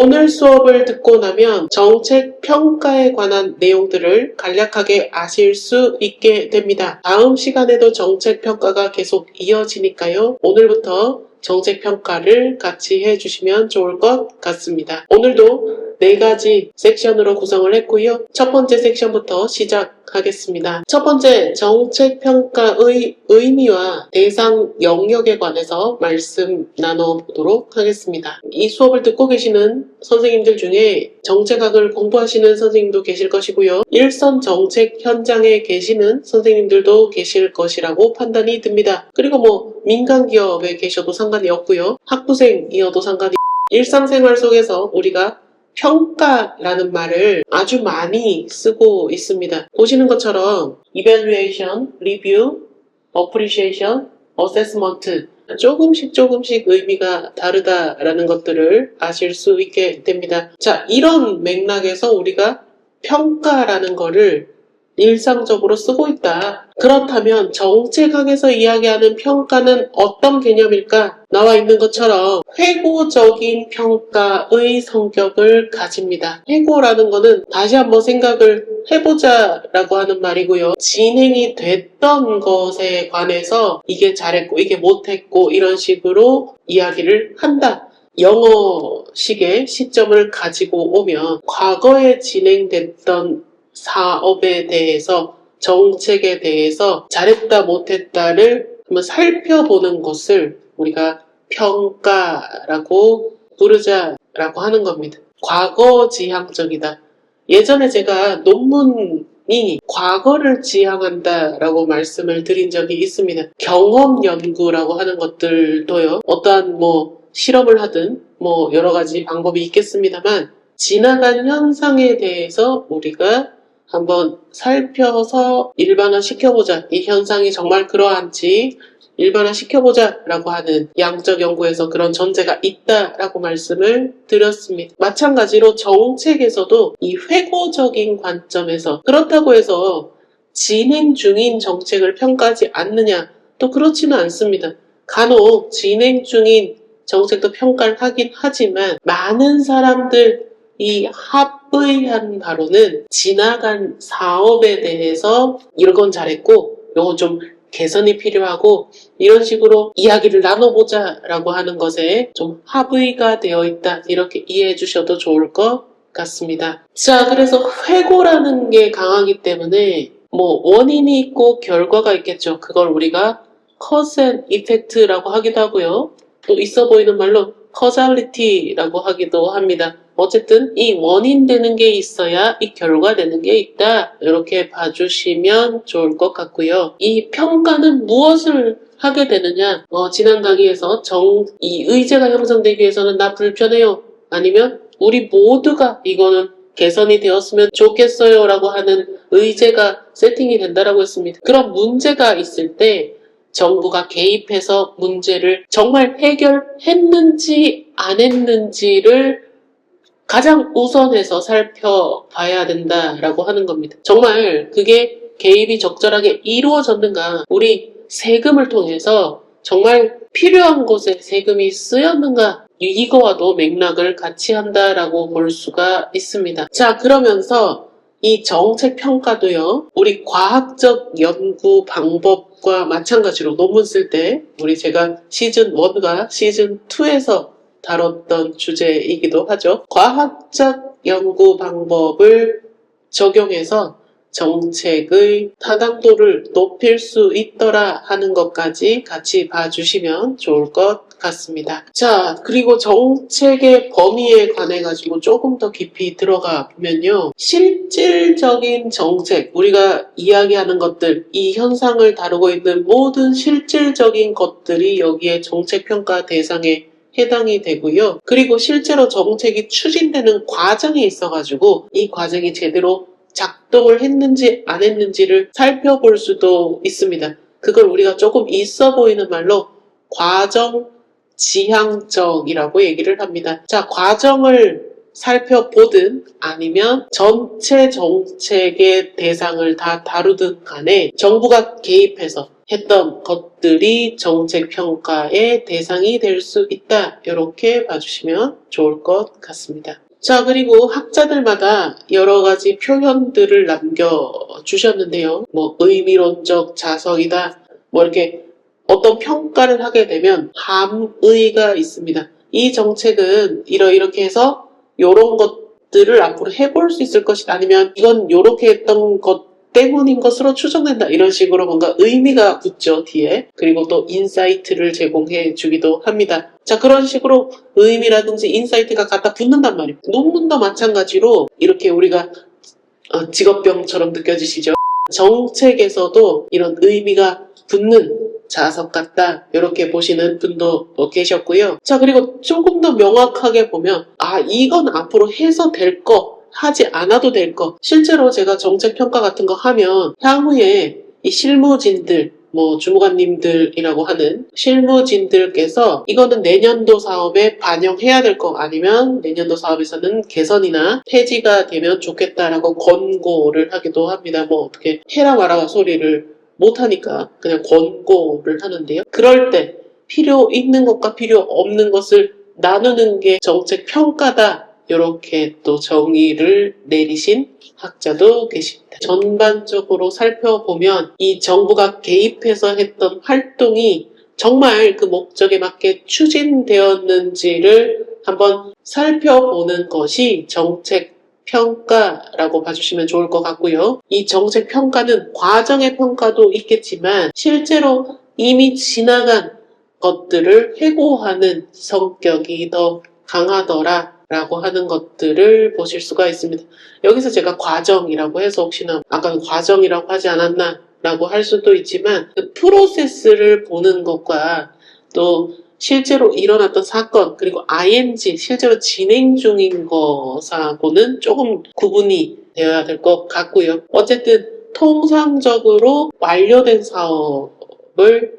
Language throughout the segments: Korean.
오늘 수업을 듣고 나면 정책 평가에 관한 내용들을 간략하게 아실 수 있게 됩니다. 다음 시간에도 정책 평가가 계속 이어지니까요. 오늘부터 정책 평가를 같이 해주시면 좋을 것 같습니다. 오늘도 4가지 섹션으로 구성을 했고요. 첫 번째 섹션부터 시작하겠습니다. 첫 번째, 정책 평가의 의미와 대상 영역에 관해서 말씀 나눠보도록 하겠습니다. 이 수업을 듣고 계시는 선생님들 중에 정책학을 공부하시는 선생님도 계실 것이고요. 일선 정책 현장에 계시는 선생님들도 계실 것이라고 판단이 듭니다. 그리고 민간 기업에 계셔도 상관이 없고요. 학부생이어도 상관이 일상생활 속에서 우리가 평가라는 말을 아주 많이 쓰고 있습니다. 보시는 것처럼 evaluation, review, appreciation, assessment 조금씩 의미가 다르다라는 것들을 아실 수 있게 됩니다. 자, 이런 맥락에서 우리가 평가라는 거를 일상적으로 쓰고 있다. 그렇다면 정책학에서 이야기하는 평가는 어떤 개념일까? 나와 있는 것처럼 회고적인 평가의 성격을 가집니다. 회고라는 거는 다시 한번 생각을 해보자 라고 하는 말이고요. 진행이 됐던 것에 관해서 이게 잘했고 이게 못했고 이런 식으로 이야기를 한다. 영어식의 시점을 가지고 오면 과거에 진행됐던 사업에 대해서 정책에 대해서 잘했다 못했다를 한번 살펴보는 것을 우리가 평가라고 부르자라고 하는 겁니다. 과거 지향적이다. 예전에 제가 논문이 과거를 지향한다라고 말씀을 드린 적이 있습니다. 경험 연구라고 하는 것들도요. 어떠한 실험을 하든 여러 가지 방법이 있겠습니다만 지나간 현상에 대해서 우리가 한번 살펴서 일반화시켜보자. 이 현상이 정말 그러한지 일반화시켜보자 라고 하는 양적 연구에서 그런 전제가 있다라고 말씀을 드렸습니다. 마찬가지로 정책에서도 이 회고적인 관점에서 그렇다고 해서 진행 중인 정책을 평가하지 않느냐? 또 그렇지는 않습니다. 간혹 진행 중인 정책도 평가를 하긴 하지만 많은 사람들 이 합의한 바로는 지나간 사업에 대해서 이건 잘했고 이건 좀 개선이 필요하고 이런 식으로 이야기를 나눠보자 라고 하는 것에 좀 합의가 되어 있다 이렇게 이해해 주셔도 좋을 것 같습니다. 자, 그래서 회고라는 게 강하기 때문에 원인이 있고 결과가 있겠죠. 그걸 우리가 cause and effect라고 하기도 하고요. 또 있어 보이는 말로 causality라고 하기도 합니다. 어쨌든 이 원인 되는 게 있어야 이 결과 되는 게 있다. 이렇게 봐주시면 좋을 것 같고요. 이 평가는 무엇을 하게 되느냐? 지난 강의에서 이 의제가 형성되기 위해서는 나 불편해요. 아니면 우리 모두가 이거는 개선이 되었으면 좋겠어요 라고 하는 의제가 세팅이 된다라고 했습니다. 그런 문제가 있을 때 정부가 개입해서 문제를 정말 해결했는지 안 했는지를 가장 우선해서 살펴봐야 된다라고 하는 겁니다. 정말 그게 개입이 적절하게 이루어졌는가, 우리 세금을 통해서 정말 필요한 곳에 세금이 쓰였는가, 이거와도 맥락을 같이 한다라고 볼 수가 있습니다. 자, 그러면서 이 정책 평가도요, 우리 과학적 연구 방법과 마찬가지로 논문 쓸 때 제가 시즌 1과 시즌 2에서 다뤘던 주제이기도 하죠. 과학적 연구 방법을 적용해서 정책의 타당도를 높일 수 있더라 하는 것까지 같이 봐주시면 좋을 것 같습니다. 자, 그리고 정책의 범위에 관해 가지고 조금 더 깊이 들어가 보면요. 실질적인 정책, 우리가 이야기하는 것들, 이 현상을 다루고 있는 모든 실질적인 것들이 여기에 정책평가 대상에 해당이 되고요. 그리고 실제로 정책이 추진되는 과정이 있어가지고 이 과정이 제대로 작동을 했는지 안 했는지를 살펴볼 수도 있습니다. 그걸 우리가 조금 있어 보이는 말로 과정 지향적이라고 얘기를 합니다. 자, 과정을 살펴보든 아니면 전체 정책의 대상을 다 다루든 간에 정부가 개입해서 했던 것들이 정책 평가의 대상이 될 수 있다. 이렇게 봐주시면 좋을 것 같습니다. 자, 그리고 학자들마다 여러 가지 표현들을 남겨주셨는데요. 뭐 의미론적 자성이다. 뭐 이렇게 어떤 평가를 하게 되면 함의가 있습니다. 이 정책은 이렇게 해서 이런 것들을 앞으로 해볼 수 있을 것이다. 아니면 이건 이렇게 했던 것 때문인 것으로 추정된다. 이런 식으로 뭔가 의미가 붙죠, 뒤에. 그리고 또 인사이트를 제공해 주기도 합니다. 자, 그런 식으로 의미라든지 인사이트가 갖다 붙는단 말이에요. 논문도 마찬가지로 이렇게 우리가 직업병처럼 느껴지시죠? 정책에서도 이런 의미가 붙는 자석 같다. 이렇게 보시는 분도 계셨고요. 자, 그리고 조금 더 명확하게 보면 이건 앞으로 해서 될 거, 하지 않아도 될 거. 실제로 제가 정책 평가 같은 거 하면 향후에 이 실무진들, 뭐 주무관님들이라고 하는 실무진들께서 이거는 내년도 사업에 반영해야 될 거, 아니면 내년도 사업에서는 개선이나 폐지가 되면 좋겠다라고 권고를 하기도 합니다. 뭐 어떻게 해라 마라 소리를 못하니까 그냥 권고를 하는데요. 그럴 때 필요 있는 것과 필요 없는 것을 나누는 게 정책 평가다. 이렇게 또 정의를 내리신 학자도 계십니다. 전반적으로 살펴보면 이 정부가 개입해서 했던 활동이 정말 그 목적에 맞게 추진되었는지를 한번 살펴보는 것이 정책 평가라고 봐주시면 좋을 것 같고요. 이 정책 평가는 과정의 평가도 있겠지만 실제로 이미 지나간 것들을 회고하는 성격이 더 강하더라 라고 하는 것들을 보실 수가 있습니다. 여기서 제가 과정이라고 해서 혹시나 아까는 과정이라고 하지 않았나 라고 할 수도 있지만 그 프로세스를 보는 것과 또 실제로 일어났던 사건, 그리고 ING, 실제로 진행 중인 것하고는 조금 구분이 되어야 될 것 같고요. 어쨌든 통상적으로 완료된 사업을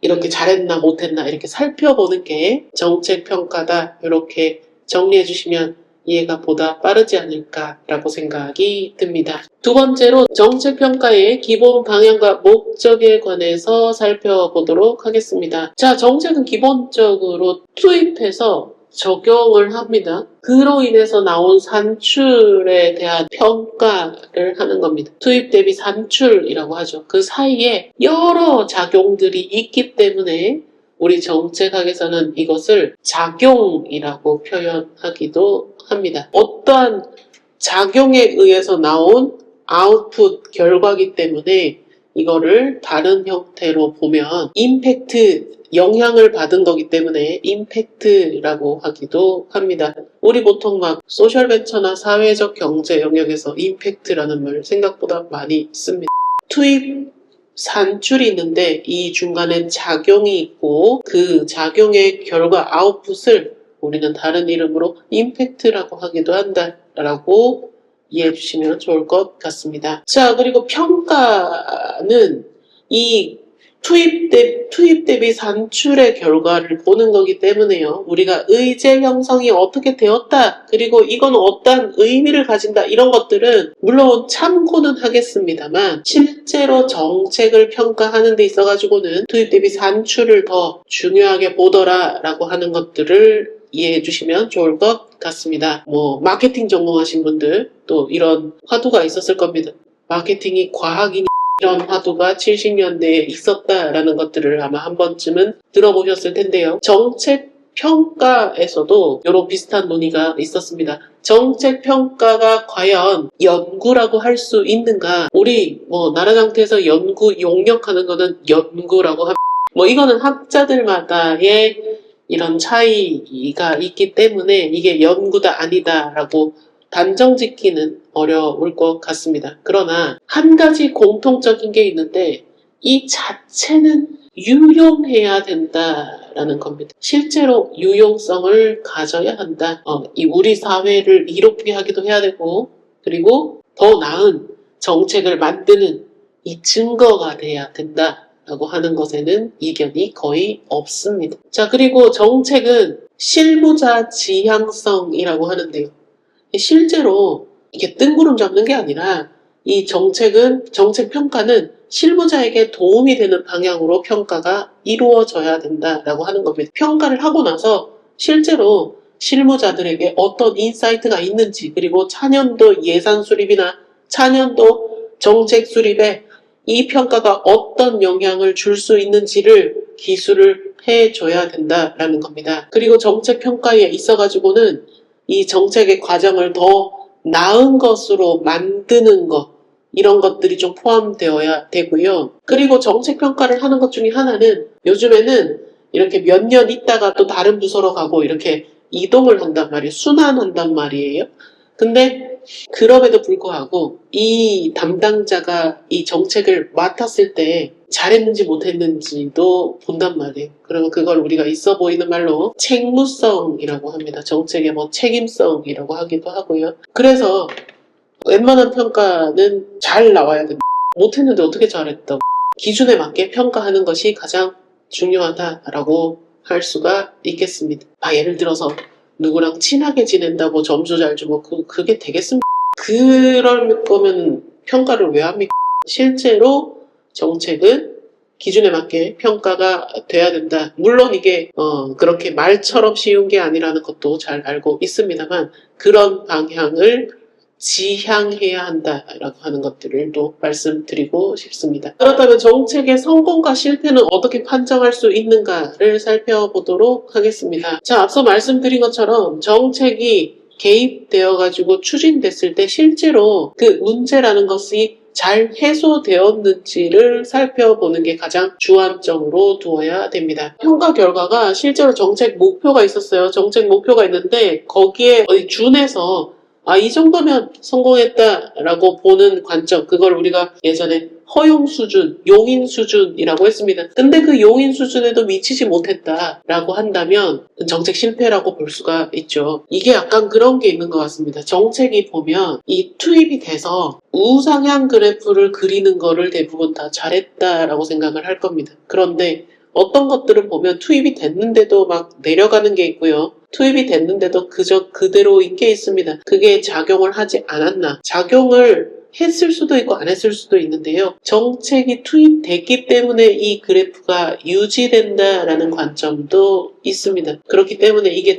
이렇게 잘했나 못했나 이렇게 살펴보는 게 정책평가다. 이렇게 정리해 주시면 이해가 보다 빠르지 않을까라고 생각이 듭니다. 두 번째로 정책평가의 기본 방향과 목적에 관해서 살펴보도록 하겠습니다. 자, 정책은 기본적으로 투입해서 적용을 합니다. 그로 인해서 나온 산출에 대한 평가를 하는 겁니다. 투입 대비 산출이라고 하죠. 그 사이에 여러 작용들이 있기 때문에 우리 정책학에서는 이것을 작용이라고 표현하기도 합니다. 어떠한 작용에 의해서 나온 아웃풋 결과이기 때문에 이거를 다른 형태로 보면 임팩트, 영향을 받은 거기 때문에 임팩트라고 하기도 합니다. 우리 보통 막 소셜벤처나 사회적 경제 영역에서 임팩트라는 말 생각보다 많이 씁니다. 투입, 산출이 있는데 이 중간에 작용이 있고 그 작용의 결과 아웃풋을 우리는 다른 이름으로 임팩트라고 하기도 한다라고 이해해 주시면 좋을 것 같습니다. 자, 그리고 평가는 이 투입 대비 산출의 결과를 보는 거기 때문에요. 우리가 의제 형성이 어떻게 되었다, 그리고 이건 어떤 의미를 가진다, 이런 것들은 물론 참고는 하겠습니다만 실제로 정책을 평가하는 데 있어가지고는 투입 대비 산출을 더 중요하게 보더라라고 하는 것들을 이해해 주시면 좋을 것 같습니다. 뭐 마케팅 전공하신 분들 또 이런 화두가 있었을 겁니다. 마케팅이 과학이니 이런 화두가 70년대에 있었다라는 것들을 아마 한 번쯤은 들어보셨을 텐데요. 정책 평가에서도 이런 비슷한 논의가 있었습니다. 정책 평가가 과연 연구라고 할 수 있는가? 우리 뭐 나라 상태에서 연구 용역하는 거는 연구라고 합니다. 뭐 이거는 학자들마다의 이런 차이가 있기 때문에 이게 연구다 아니다라고 단정 짓기는 어려울 것 같습니다. 그러나 한 가지 공통적인 게 있는데 이 자체는 유용해야 된다라는 겁니다. 실제로 유용성을 가져야 한다. 이 우리 사회를 이롭게 하기도 해야 되고, 그리고 더 나은 정책을 만드는 이 증거가 돼야 된다 라고 하는 것에는 이견이 거의 없습니다. 자, 그리고 정책은 실무자 지향성이라고 하는데요. 실제로 이게 뜬구름 잡는 게 아니라 이 정책 평가는 실무자에게 도움이 되는 방향으로 평가가 이루어져야 된다라고 하는 겁니다. 평가를 하고 나서 실제로 실무자들에게 어떤 인사이트가 있는지, 그리고 차년도 예산 수립이나 차년도 정책 수립에 이 평가가 어떤 영향을 줄 수 있는지를 기술을 해줘야 된다라는 겁니다. 그리고 정책 평가에 있어가지고는 이 정책의 과정을 더 나은 것으로 만드는 것, 이런 것들이 좀 포함되어야 되고요. 그리고 정책 평가를 하는 것 중에 하나는 요즘에는 이렇게 몇 년 있다가 또 다른 부서로 가고 이렇게 이동을 한단 말이에요. 순환한단 말이에요. 근데 그럼에도 불구하고 이 담당자가 이 정책을 맡았을 때 잘했는지 못했는지도 본단 말이에요. 그러면 그걸 우리가 있어 보이는 말로 책무성이라고 합니다. 정책의 뭐 책임성이라고 하기도 하고요. 그래서 웬만한 평가는 잘 나와야 됩니다. 못했는데 어떻게 잘했다고. 기준에 맞게 평가하는 것이 가장 중요하다라고 할 수가 있겠습니다. 예를 들어서 누구랑 친하게 지낸다고 점수 잘 주고 그게 되겠습니까? 그럴 거면 평가를 왜 합니까? 실제로 정책은 기준에 맞게 평가가 돼야 된다. 물론 이게 그렇게 말처럼 쉬운 게 아니라는 것도 잘 알고 있습니다만 그런 방향을 지향해야 한다라고 하는 것들을 또 말씀드리고 싶습니다. 그렇다면 정책의 성공과 실패는 어떻게 판정할 수 있는가를 살펴보도록 하겠습니다. 자, 앞서 말씀드린 것처럼 정책이 개입되어가지고 추진됐을 때 실제로 그 문제라는 것이 잘 해소되었는지를 살펴보는 게 가장 주안점으로 두어야 됩니다. 평가 결과가 실제로 정책 목표가 있었어요. 정책 목표가 있는데 거기에 준해서 이 정도면 성공했다라고 보는 관점, 그걸 우리가 예전에 허용 수준, 용인 수준이라고 했습니다. 근데 그 용인 수준에도 미치지 못했다라고 한다면 정책 실패라고 볼 수가 있죠. 이게 약간 그런 게 있는 것 같습니다. 정책이 보면 이 투입이 돼서 우상향 그래프를 그리는 거를 대부분 다 잘했다라고 생각을 할 겁니다. 그런데 어떤 것들은 보면 투입이 됐는데도 막 내려가는 게 있고요. 투입이 됐는데도 그대로인 게 있습니다. 그게 작용을 하지 않았나. 작용을 했을 수도 있고 안 했을 수도 있는데요. 정책이 투입됐기 때문에 이 그래프가 유지된다라는 관점도 있습니다. 그렇기 때문에 이게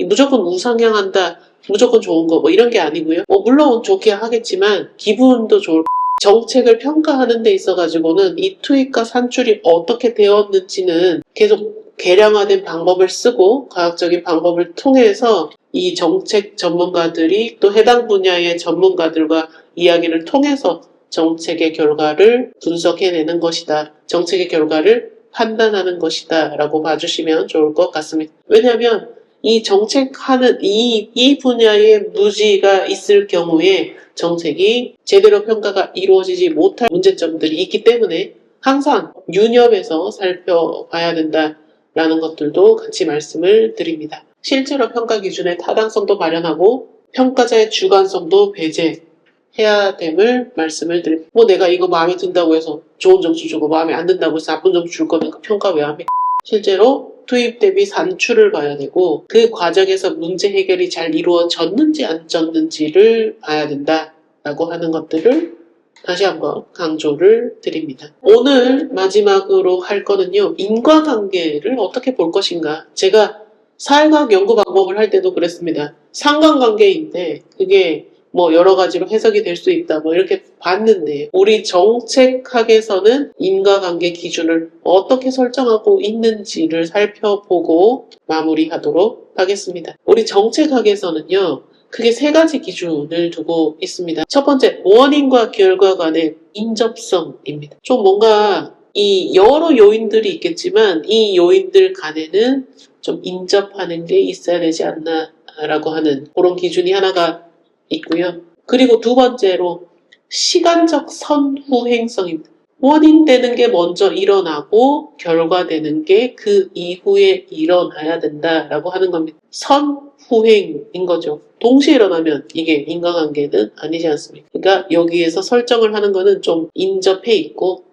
무조건 우상향한다, 무조건 좋은 거 이런 게 아니고요. 물론 좋게 하겠지만 기분도 좋을 정책을 평가하는 데 있어가지고는 이 투입과 산출이 어떻게 되었는지는 계속 개량화된 방법을 쓰고 과학적인 방법을 통해서 이 정책 전문가들이 또 해당 분야의 전문가들과 이야기를 통해서 정책의 결과를 분석해내는 것이다. 정책의 결과를 판단하는 것이다. 라고 봐주시면 좋을 것 같습니다. 왜냐하면 이 정책하는 이 분야에 무지가 있을 경우에 정책이 제대로 평가가 이루어지지 못할 문제점들이 있기 때문에 항상 유념해서 살펴봐야 된다라는 것들도 같이 말씀을 드립니다. 실제로 평가 기준의 타당성도 마련하고 평가자의 주관성도 배제해야 됨을 말씀을 드립니다. 내가 이거 마음에 든다고 해서 좋은 점수 주고 마음에 안 든다고 해서 나쁜 점수 줄 거면 그 평가 왜 합니까? 실제로 투입 대비 산출을 봐야 되고 그 과정에서 문제 해결이 잘 이루어졌는지 안 졌는지를 봐야 된다라고 하는 것들을 다시 한번 강조를 드립니다. 오늘 마지막으로 할 거는요. 인과관계를 어떻게 볼 것인가. 제가 사회과학 연구 방법을 할 때도 그랬습니다. 상관관계인데 그게 여러 가지로 해석이 될 수 있다 이렇게 봤는데 우리 정책학에서는 인과관계 기준을 어떻게 설정하고 있는지를 살펴보고 마무리하도록 하겠습니다. 우리 정책학에서는요. 크게 세 가지 기준을 두고 있습니다. 첫 번째, 원인과 결과 간의 인접성입니다. 좀 뭔가 이 여러 요인들이 있겠지만 이 요인들 간에는 좀 인접하는 게 있어야 되지 않나라고 하는 그런 기준이 하나가 있고요. 그리고 두 번째로 시간적 선후행성입니다. 원인 되는 게 먼저 일어나고 결과 되는 게 그 이후에 일어나야 된다라고 하는 겁니다. 선후행인 거죠. 동시에 일어나면 이게 인과관계는 아니지 않습니까? 그러니까 여기에서 설정을 하는 거는 좀 인접해 있고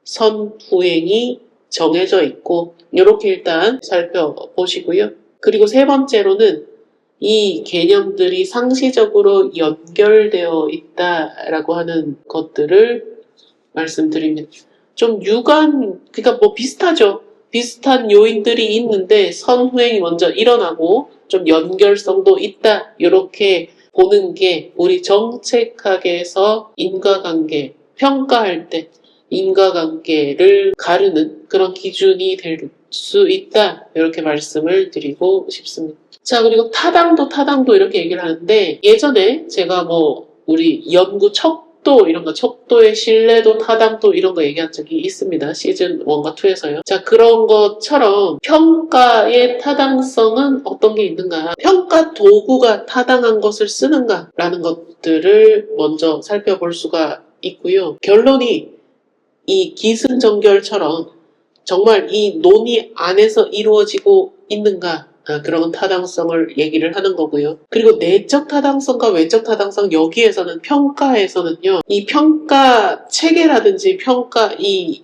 선후행이 정해져 있고 이렇게 일단 살펴보시고요. 그리고 세 번째로는 이 개념들이 상시적으로 연결되어 있다라고 하는 것들을 말씀드립니다. 좀 그러니까 뭐 비슷하죠. 비슷한 요인들이 있는데 선후행이 먼저 일어나고 좀 연결성도 있다. 이렇게 보는 게 우리 정책학에서 인과관계, 평가할 때 인과관계를 가르는 그런 기준이 될 수 있다. 이렇게 말씀을 드리고 싶습니다. 자, 그리고 타당도 이렇게 얘기를 하는데 예전에 제가 뭐 우리 연구 척도 이런 거, 척도의 신뢰도, 타당도 이런 거 얘기한 적이 있습니다. 시즌 1과 2에서요. 자, 그런 것처럼 평가의 타당성은 어떤 게 있는가? 평가 도구가 타당한 것을 쓰는가? 라는 것들을 먼저 살펴볼 수가 있고요. 결론이 이 기승전결처럼 정말 이 논의 안에서 이루어지고 있는가? 그런 타당성을 얘기를 하는 거고요. 그리고 내적 타당성과 외적 타당성, 여기에서는 평가에서는요, 이 평가 체계라든지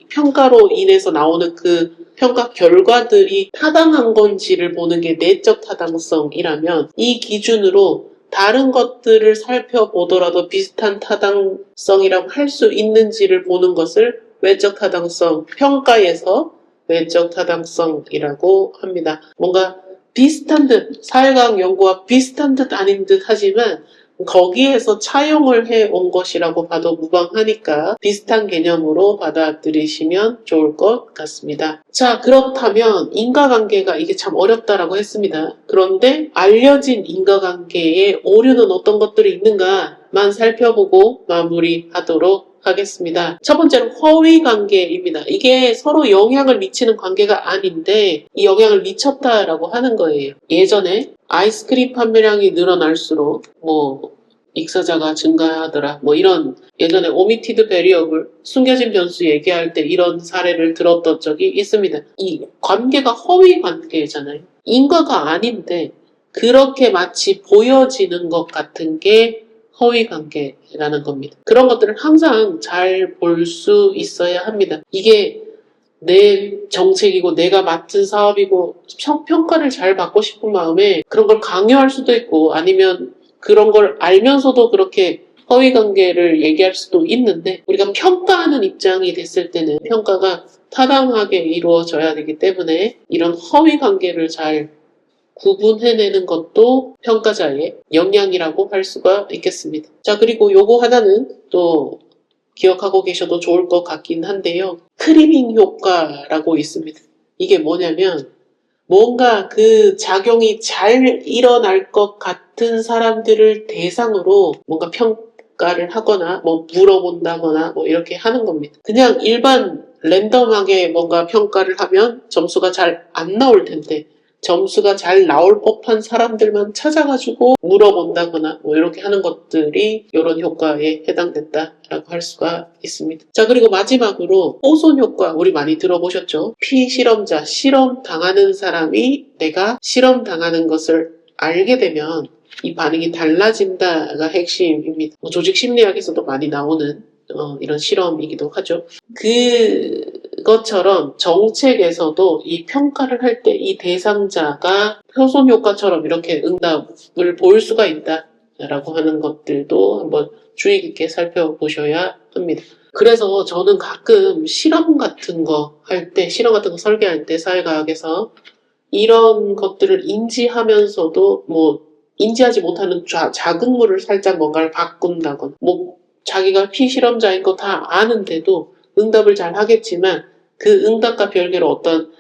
평가로 인해서 나오는 그 평가 결과들이 타당한 건지를 보는 게 내적 타당성이라면, 이 기준으로 다른 것들을 살펴보더라도 비슷한 타당성이라고 할 수 있는지를 보는 것을 외적 타당성, 평가에서 외적 타당성이라고 합니다. 뭔가 비슷한 듯, 사회과학 연구와 비슷한 듯 아닌 듯 하지만 거기에서 차용을 해온 것이라고 봐도 무방하니까 비슷한 개념으로 받아들이시면 좋을 것 같습니다. 자, 그렇다면 인과관계가 이게 참 어렵다라고 했습니다. 그런데 알려진 인과관계의 오류는 어떤 것들이 있는가만 살펴보고 마무리하도록 하겠습니다. 첫 번째로 허위 관계입니다. 이게 서로 영향을 미치는 관계가 아닌데 이 영향을 미쳤다라고 하는 거예요. 예전에 아이스크림 판매량이 늘어날수록 익사자가 증가하더라. 이런 예전에 오미티드 베리어블, 숨겨진 변수 얘기할 때 이런 사례를 들었던 적이 있습니다. 이 관계가 허위 관계잖아요. 인과가 아닌데 그렇게 마치 보여지는 것 같은 게 허위 관계라는 겁니다. 그런 것들을 항상 잘 볼 수 있어야 합니다. 이게 내 정책이고 내가 맡은 사업이고 평가를 잘 받고 싶은 마음에 그런 걸 강요할 수도 있고 아니면 그런 걸 알면서도 그렇게 허위 관계를 얘기할 수도 있는데 우리가 평가하는 입장이 됐을 때는 평가가 타당하게 이루어져야 되기 때문에 이런 허위 관계를 잘 구분해내는 것도 평가자의 역량이라고 할 수가 있겠습니다. 자, 그리고 요거 하나는 또 기억하고 계셔도 좋을 것 같긴 한데요. 크리밍 효과라고 있습니다. 이게 뭐냐면 뭔가 그 작용이 잘 일어날 것 같은 사람들을 대상으로 뭔가 평가를 하거나 물어본다거나 이렇게 하는 겁니다. 그냥 일반 랜덤하게 뭔가 평가를 하면 점수가 잘 안 나올 텐데 점수가 잘 나올 법한 사람들만 찾아가지고 물어본다거나 이렇게 하는 것들이 이런 효과에 해당된다라고 할 수가 있습니다. 자, 그리고 마지막으로 호손 효과 우리 많이 들어보셨죠? 피실험자, 실험 당하는 사람이 내가 실험 당하는 것을 알게 되면 이 반응이 달라진다가 핵심입니다. 조직 심리학에서도 많이 나오는 이런 실험이기도 하죠. 그것처럼 정책에서도 이 평가를 할 때 이 대상자가 효손 효과처럼 이렇게 응답을 보일 수가 있다라고 하는 것들도 한번 주의 깊게 살펴보셔야 합니다. 그래서 저는 가끔 실험 같은 거 설계할 때 사회과학에서 이런 것들을 인지하면서도 인지하지 못하는 작은 물을 살짝 뭔가를 바꾼다거나 자기가 피실험자인 거 다 아는데도 응답을 잘 하겠지만 그 응답과 별개로 어떤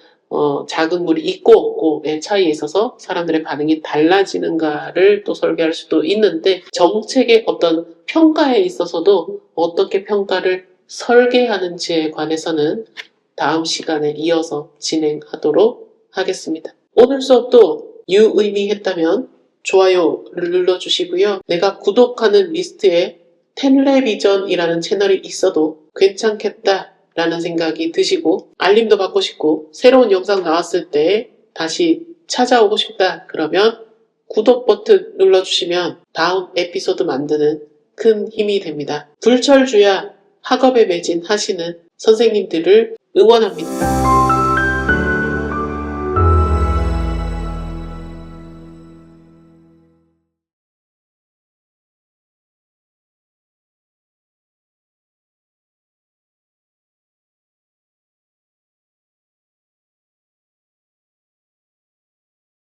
작은 물이 있고 없고의 차이에 있어서 사람들의 반응이 달라지는가를 또 설계할 수도 있는데 정책의 어떤 평가에 있어서도 어떻게 평가를 설계하는지에 관해서는 다음 시간에 이어서 진행하도록 하겠습니다. 오늘 수업도 유의미했다면 좋아요를 눌러주시고요. 내가 구독하는 리스트에 텐레비전이라는 채널이 있어도 괜찮겠다라는 생각이 드시고 알림도 받고 싶고 새로운 영상 나왔을 때 다시 찾아오고 싶다 그러면 구독 버튼 눌러주시면 다음 에피소드 만드는 큰 힘이 됩니다. 불철주야 학업에 매진하시는 선생님들을 응원합니다.